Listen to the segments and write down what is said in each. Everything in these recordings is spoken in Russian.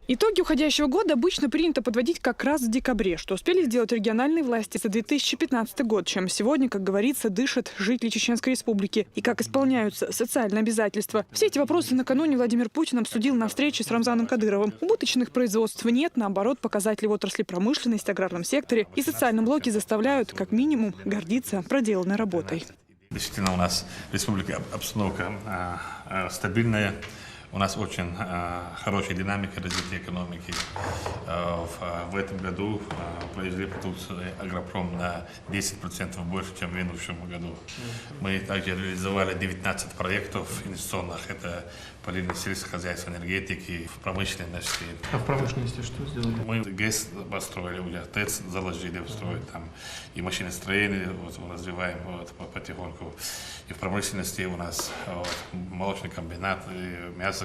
Итоги уходящего года обычно принято подводить как раз в декабре, что успели сделать региональные власти за 2015 год, чем сегодня, как говорится, дышат жители Чеченской Республики и как исполняются социальные обязательства. Все эти вопросы накануне Владимир Путин обсудил на встрече с Рамзаном Кадыровым. Убыточных производств нет, наоборот, показатели в отрасли промышленности, аграрном секторе и социальном блоке заставляют, как минимум, гордиться проделанной работой. Действительно, у нас республика обстановка стабильная. У нас очень хорошая динамика развития экономики. В этом году произвели продукцию агропром на 10% больше, чем в минувшем году. Мы также реализовали 19 проектов инвестиционных. Это по линии сельского хозяйства, энергетики, в промышленности. А в промышленности что сделали? Мы ГЭС построили, уже ТЭЦ заложили, строить там и машиностроение развиваем потихоньку. И в промышленности у нас молочный комбинат, и мясокомбинат.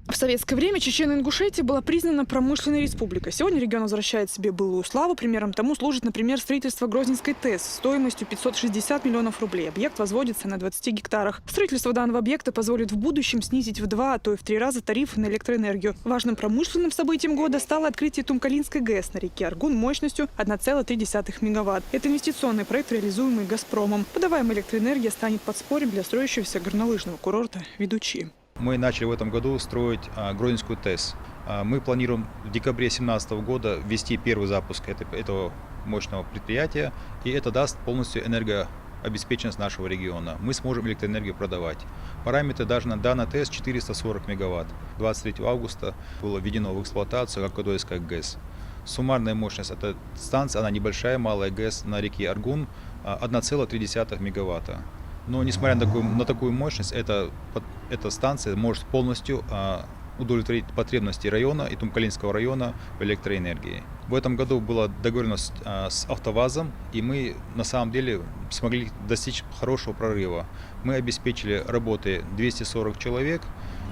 В советское время Чечено-Ингушетия была признана промышленной республикой. Сегодня регион возвращает себе былую славу. Примером тому служит, например, строительство Грозненской ТЭС стоимостью 560 миллионов рублей. Объект возводится на 20 гектарах. Строительство данного объекта позволит в будущем снизить в 2, а то и в 3 раза тарифы на электроэнергию. Важным промышленным событием года стало открытие Тумкалинской ГЭС на реке Аргун мощностью 1,3 мегаватт. Это инвестиционный проект, реализуемый «Газпромом». Подаваемая электроэнергия станет подспорьем для строящегося горнолыжного курорта «Ведучи». Мы начали в этом году строить Грозненскую ТЭС. Мы планируем в декабре 2017 года ввести первый запуск этого мощного предприятия, и это даст полностью энергообеспеченность нашего региона. Мы сможем электроэнергию продавать. Параметры даже на данной ТЭС 440 мегаватт. 23 августа было введено в эксплуатацию как Кадойская ГЭС. Суммарная мощность этой станции, она небольшая, малая ГЭС на реке Аргун, 1,3 мегаватта. Но несмотря на такую мощность, эта станция может полностью удовлетворить потребности района и Тумкалинского района в электроэнергии. В этом году была договоренность с АвтоВАЗом, и мы на самом деле смогли достичь хорошего прорыва. Мы обеспечили работой 240 человек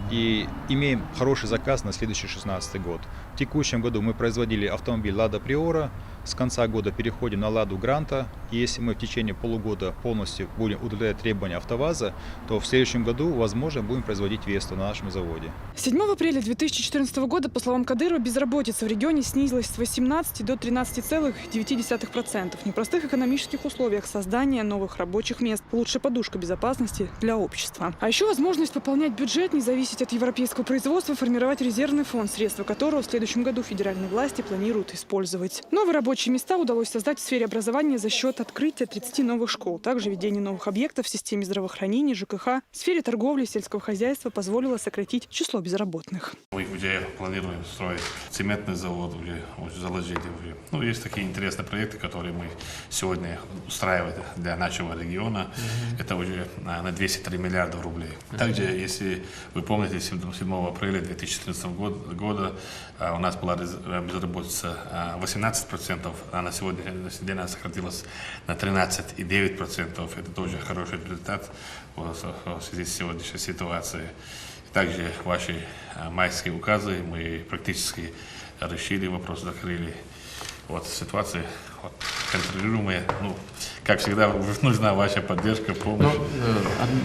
и имеем хороший заказ на следующий 2016 год. В текущем году мы производили автомобиль «Лада Приора», с конца года переходим на «Ладу Гранта», и если мы в течение полугода полностью будем удовлетворять требования АвтоВАЗа, то в следующем году, возможно, будем производить «Весту» на нашем заводе. 7 апреля 2014 года, по словам Кадырова, безработица в регионе снизилась с 18 до 13,9%. В непростых экономических условиях создания новых рабочих мест – лучшая подушка безопасности для общества. А еще возможность пополнять бюджет, не зависеть от европейского производства, формировать резервный фонд, средства которого в следующем году федеральные власти планируют использовать. Новые рабочие места удалось создать в сфере образования за счет открытия 30 новых школ. Также введение новых объектов в системе здравоохранения, ЖКХ, в сфере торговли и сельского хозяйства позволило сократить число безработных. Мы уже планируем строить цементный завод, уже заложили. Есть такие интересные проекты, которые мы сегодня устраиваем для нашего региона. Это уже на 203 миллиарда рублей. Также, если вы помните, 7 апреля 2014 года у нас была безработица 18%, а на сегодняшний день она сократилась на 13,9%. Это тоже хороший результат в связи с сегодняшней ситуацией. Также ваши майские указы мы практически решили, вопрос закрыли. Ситуация контролируемая. Как всегда, нужна ваша поддержка, помощь.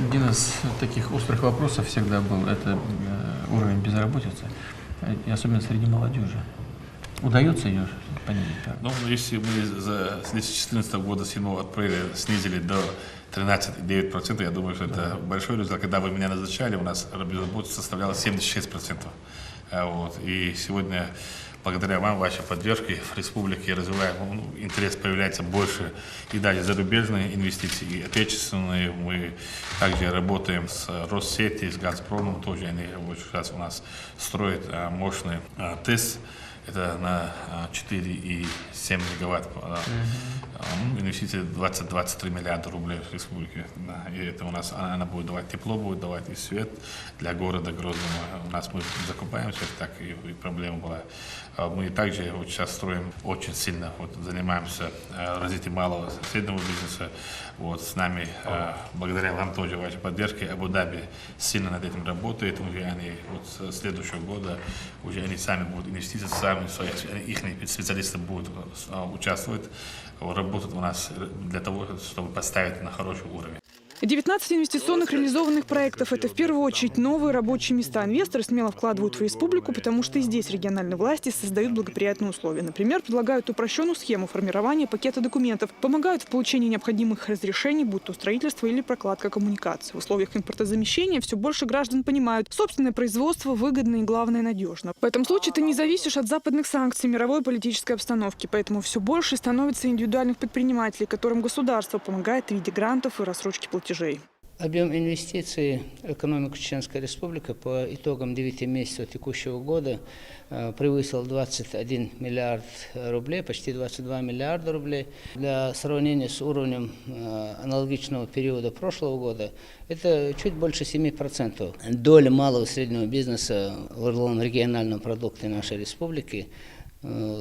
Один из таких острых вопросов всегда был – это уровень безработицы, и особенно среди молодежи. Удается ее понять? Если мы с 2014 года, 7 апреля, снизили до 13,9%, я думаю, что это большой результат. Когда вы меня назначали, у нас безработица составляла 76%. И сегодня, благодаря вам, вашей поддержке, в республике развиваем, интерес появляется больше и даже зарубежные инвестиции, и отечественные. Мы также работаем с Россети, с Газпромом, тоже они сейчас у нас строят мощный ТЭС. Это на 4,7 мегаватт. Инвестиции 20-23 миллиарда рублей в республике. И это у нас она будет давать тепло, будет давать и свет для города Грозного. У нас мы закупаем все, так и проблема была. Мы также сейчас строим очень сильно, занимаемся развитием малого и среднего бизнеса. С нами, благодаря вам тоже, вашей поддержке, Абу-Даби сильно над этим работает. Уже они с следующего года уже они сами будут инвестировать, сами их специалисты будут участвовать, работать у нас для того, чтобы поставить на хороший уровень. 19 инвестиционных реализованных проектов – это в первую очередь новые рабочие места. Инвесторы смело вкладывают в республику, потому что и здесь региональные власти создают благоприятные условия. Например, предлагают упрощенную схему формирования пакета документов, помогают в получении необходимых разрешений, будь то строительство или прокладка коммуникаций. В условиях импортозамещения все больше граждан понимают, собственное производство выгодно и, главное, надежно. В этом случае ты не зависишь от западных санкций, мировой политической обстановки. Поэтому все больше становится индивидуальных предпринимателей, которым государство помогает в виде грантов и рассрочки платежей. Объем инвестиций в экономику Чеченской Республики по итогам 9 месяцев текущего года превысил 21 миллиард рублей, почти 22 миллиарда рублей. Для сравнения с уровнем аналогичного периода прошлого года это чуть больше 7%. Доля малого и среднего бизнеса в региональном продукте нашей республики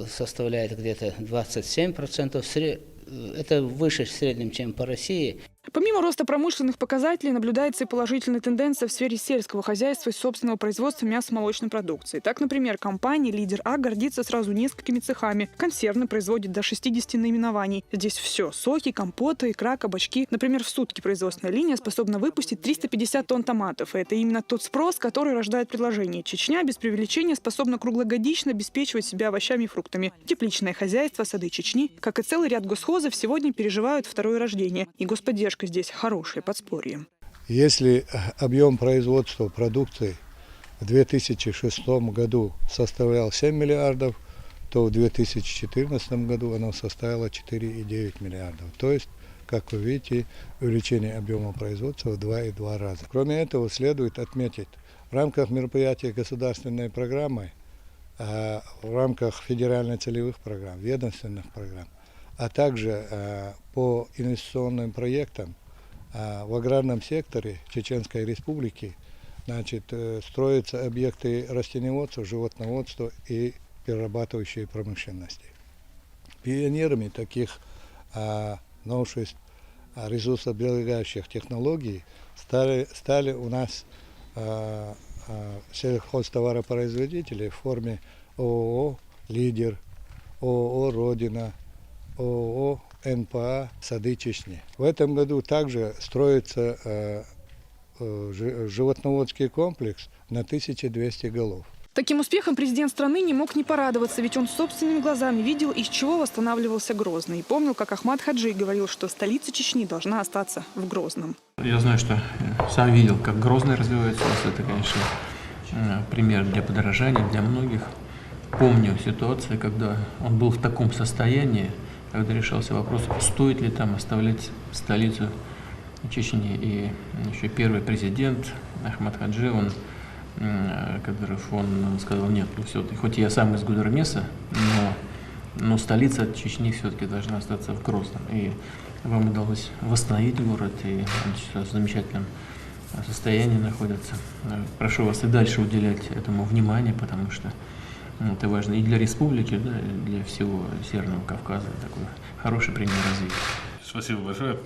составляет где-то 27%. Это выше в среднем, чем по России. Помимо роста промышленных показателей, наблюдается и положительная тенденция в сфере сельского хозяйства и собственного производства мясо-молочной продукции. Так, например, компания «Лидер А» гордится сразу несколькими цехами. Консервно производит до 60 наименований. Здесь все – соки, компоты, икра, кабачки. Например, в сутки производственная линия способна выпустить 350 тонн томатов. И это именно тот спрос, который рождает предложение. Чечня, без преувеличения, способна круглогодично обеспечивать себя овощами и фруктами. Тепличное хозяйство, сады Чечни, как и целый ряд госхозов, сегодня переживают второе рождение. И господдержка здесь хорошее подспорье. Если объем производства продукции в 2006 году составлял 7 миллиардов, то в 2014 году оно составило 4,9 миллиардов. То есть, как вы видите, увеличение объема производства в 2,2 раза. Кроме этого, следует отметить, в рамках мероприятий государственной программы, в рамках федеральных целевых программ, ведомственных программ, а также по инвестиционным проектам в аграрном секторе Чеченской Республики строятся объекты растениеводства, животноводства и перерабатывающей промышленности. Пионерами таких новшеств, ресурсосберегающих технологий стали у нас сельхозтоваропроизводители в форме ООО «Лидер», ООО «Родина», ООО НПА «Сады Чечни». В этом году также строится животноводский комплекс на 1200 голов. Таким успехом президент страны не мог не порадоваться, ведь он собственными глазами видел, из чего восстанавливался Грозный. И помнил, как Ахмат Хаджи говорил, что столица Чечни должна остаться в Грозном. Я знаю, что сам видел, как Грозный развивается. Это, конечно, пример для подражания для многих. Помню ситуацию, когда он был в таком состоянии, когда решался вопрос, стоит ли там оставлять столицу Чечни. И еще первый президент Ахмат Хаджи, Кадыров, он сказал: нет, все-таки, хоть я сам из Гудермеса, но столица Чечни все-таки должна остаться в Грозном. И вам удалось восстановить город, и он сейчас в замечательном состоянии находится. Прошу вас и дальше уделять этому внимание, потому что это важно и для республики, да, и для всего Северного Кавказа. Такой хороший пример развития. Спасибо большое.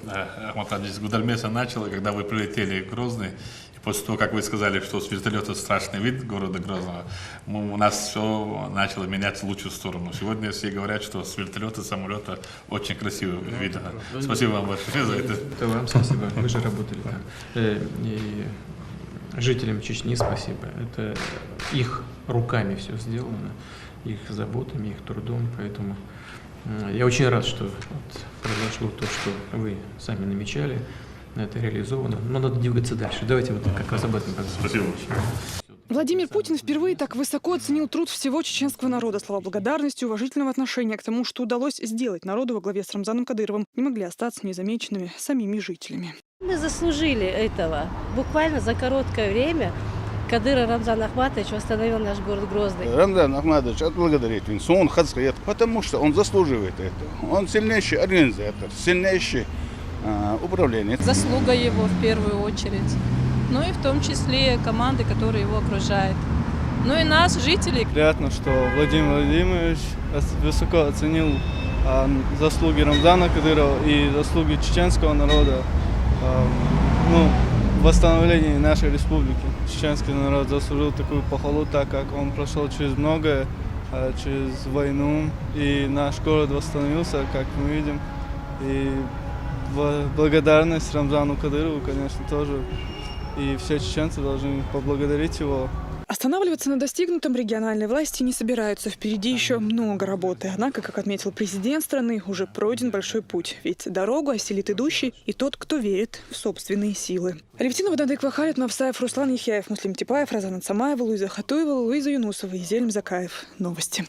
Ахмат Хаджи, с Гудермеса начало, когда вы прилетели в Грозный. И после того, как вы сказали, что с вертолета страшный вид города Грозного, у нас все начало меняться в лучшую сторону. Сегодня все говорят, что с вертолета, самолета очень красивый вид. Спасибо вам большое за это. Это вам спасибо. Вы же работали там. И жителям Чечни спасибо. Это их руками все сделано, их заботами, их трудом. Поэтому я очень рад, что произошло то, что вы сами намечали. Это реализовано. Но надо двигаться дальше. Давайте вот как раз об этом поговорим. Спасибо. Владимир Путин впервые так высоко оценил труд всего чеченского народа. Слова благодарности и уважительного отношения к тому, что удалось сделать народу во главе с Рамзаном Кадыровым, не могли остаться незамеченными самими жителями. Мы заслужили этого. Буквально за короткое время Кадыров Рамзан Ахматович восстановил наш город Грозный. Рамзан Ахматович отблагодарит Винсон Хацкаят, потому что он заслуживает этого. Он сильнейший организатор, сильнейший управление. Заслуга его в первую очередь. Ну и в том числе команды, которые его окружают. Ну и нас, жителей. Приятно, что Владимир Владимирович высоко оценил заслуги Рамзана Кадырова и заслуги чеченского народа в восстановлении нашей республики. Чеченский народ заслужил такую похвалу, так как он прошел через многое, через войну, и наш город восстановился, как мы видим. И благодарность Рамзану Кадырову, конечно, тоже. И все чеченцы должны поблагодарить его. Останавливаться на достигнутом региональные власти не собираются. Впереди еще много работы. Однако, как отметил президент страны, уже пройден большой путь. Ведь дорогу осилит идущий и тот, кто верит в собственные силы. Алевтина Вадандык, Халид Мавсаев, Руслан Яхяев, Муслим Типаев, Разан Самаева, Луиза Хатуева, Луиза Юнусова и Зельм Закаев. Новости.